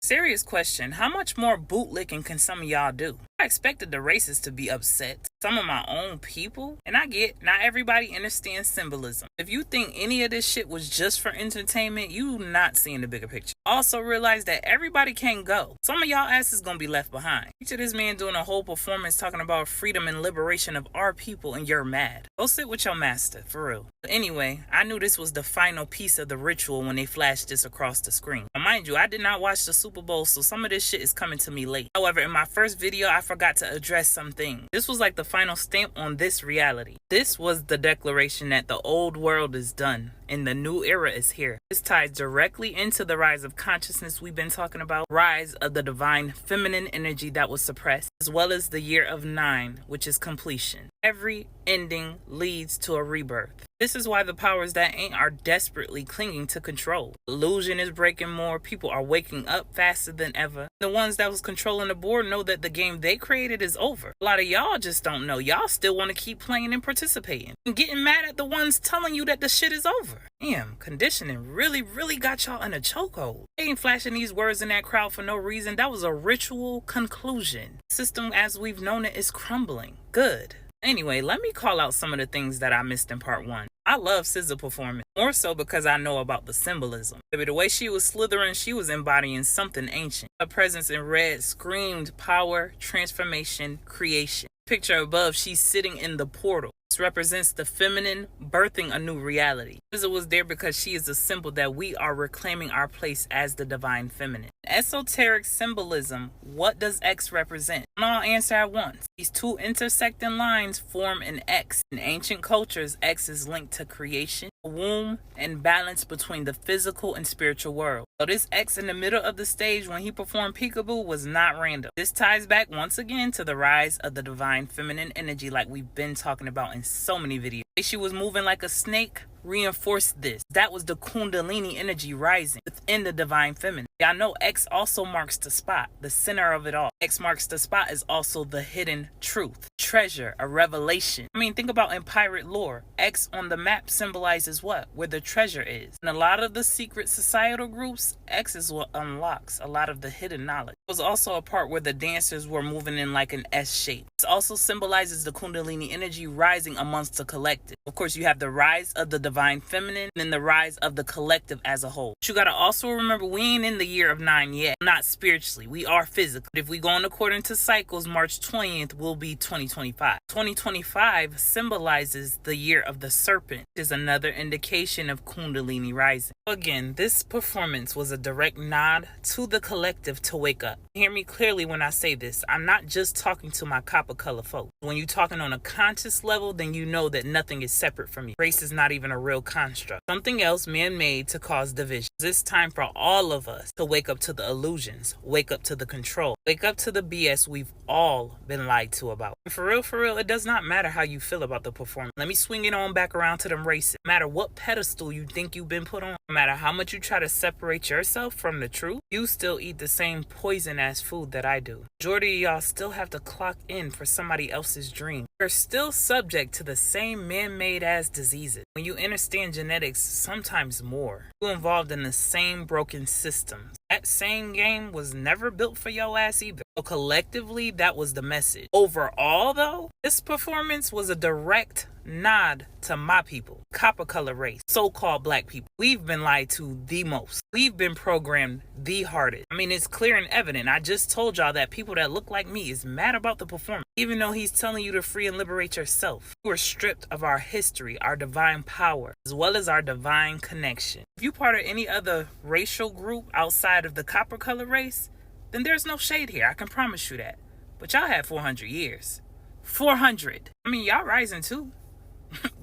Serious question, how much more bootlicking can some of y'all do? I expected the racists to be upset. Some of my own people. And I get, not everybody understands symbolism. If you think any of this shit was just for entertainment, you not seeing the bigger picture. Also realize that everybody can't go. Some of y'all asses gonna be left behind. Picture this man doing a whole performance talking about freedom and liberation of our people and you're mad. Go sit with your master, for real. But anyway, I knew this was the final piece of the ritual when they flashed this across the screen. Now, mind you, I did not watch the Super Bowl, so some of this shit is coming to me late. However, in my first video, I forgot to address something. This was like the final stamp on this reality. This was the declaration that the old world is done and the new era is here. This ties directly into the rise of consciousness we've been talking about, rise of the divine feminine energy that was suppressed, as well as the year of 9, which is completion. Every ending leads to a rebirth. This is why the powers that ain't are desperately clinging to control. Illusion is breaking more. People are waking up faster than ever. The ones that was controlling the board know that the game they created is over. A lot of y'all just don't know. Y'all still want to keep playing and participating. And getting mad at the ones telling you that the shit is over. Damn, conditioning really got y'all in a chokehold. They ain't flashing these words in that crowd for no reason. That was a ritual conclusion. System as we've known it is crumbling. Good. Anyway, let me call out some of the things that I missed in part 1. I love SZA performance, more so because I know about the symbolism. Baby, the way she was slithering, she was embodying something ancient. Her presence in red screamed power, transformation, creation. Picture above, she's sitting in the portal. This represents the feminine birthing a new reality. SZA was there because she is a symbol that we are reclaiming our place as the divine feminine. Esoteric symbolism, what does X represent? And I'll answer at once. These two intersecting lines form an X. In ancient cultures, X is linked to creation, womb, and balance between the physical and spiritual world. So this X in the middle of the stage when he performed Peekaboo was not random. This ties back once again to the rise of the divine feminine energy like we've been talking about in so many videos. She was moving like a snake, reinforced this. That was the Kundalini energy rising within the divine feminine. Y'all know X also marks the spot, the center of it all. X marks the spot is also the hidden truth, treasure, a revelation. I mean, think about in pirate lore. X on the map symbolizes what? Where the treasure is. In a lot of the secret societal groups, X is what unlocks a lot of the hidden knowledge. It was also a part where the dancers were moving in like an S shape. This also symbolizes the Kundalini energy rising amongst the collective. Of course, you have the rise of the divine feminine and then the rise of the collective as a whole. But you gotta also remember, we ain't in the year of 9 yet. Not spiritually, we are physical. If we go on according to cycles, March 20th will be 2025. 2025 symbolizes the year of the serpent, which is another indication of Kundalini rising. Again, this performance was a direct nod to the collective to wake up. Hear me clearly when I say this. I'm not just talking to my copper color folks. When you're talking on a conscious level, then you know that nothing is separate from you. Race is not even a real construct. Something else man-made to cause division. It's time for all of us to wake up to the illusions, wake up to the control, wake up to the BS we've all been lied to about. And for real, it does not matter how you feel about the performance. Let me swing it on back around to them races. No matter what pedestal you think you've been put on, no matter how much you try to separate yourself from the truth, you still eat the same poison-ass food that I do. Majority of y'all still have to clock in for somebody else's dream. You're still subject to the same man-made ass diseases. When you understand genetics, sometimes more, you're involved in the same broken systems. That same game was never built for your ass either. So collectively, that was the message. Overall, though, this performance was a direct nod to my people, copper color race, so-called black people. We've been lied to the most. We've been programmed the hardest. I mean, it's clear and evident. I just told y'all that people that look like me is mad about the performance. Even though he's telling you to free and liberate yourself. You are stripped of our history, our divine power, as well as our divine connection. If you're part of any other racial group outside of the copper color race, then there's no shade here. I can promise you that. But y'all had 400 years. 400. I mean, y'all rising too.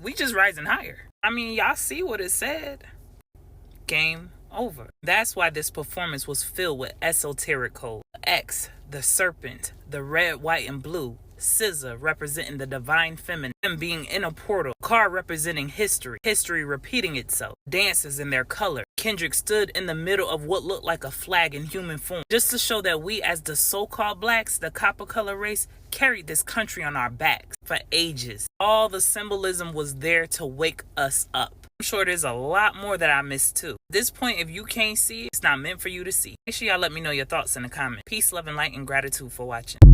We just rising higher. I mean, y'all see what it said. Game over. That's why this performance was filled with esoteric code. X, the serpent, the red, white, and blue. SZA representing the divine feminine, them being in a portal. Car representing history, history repeating itself. Dancers in their color. Kendrick stood in the middle of what looked like a flag in human form, just to show that we as the so-called blacks, the copper color race, carried this country on our backs for ages. All the symbolism was there to wake us up. I'm sure there's a lot more that I missed too. At this point, if you can't see it, it's not meant for you to see. Make sure y'all let me know your thoughts in the comments. Peace, love, and light, and gratitude for watching.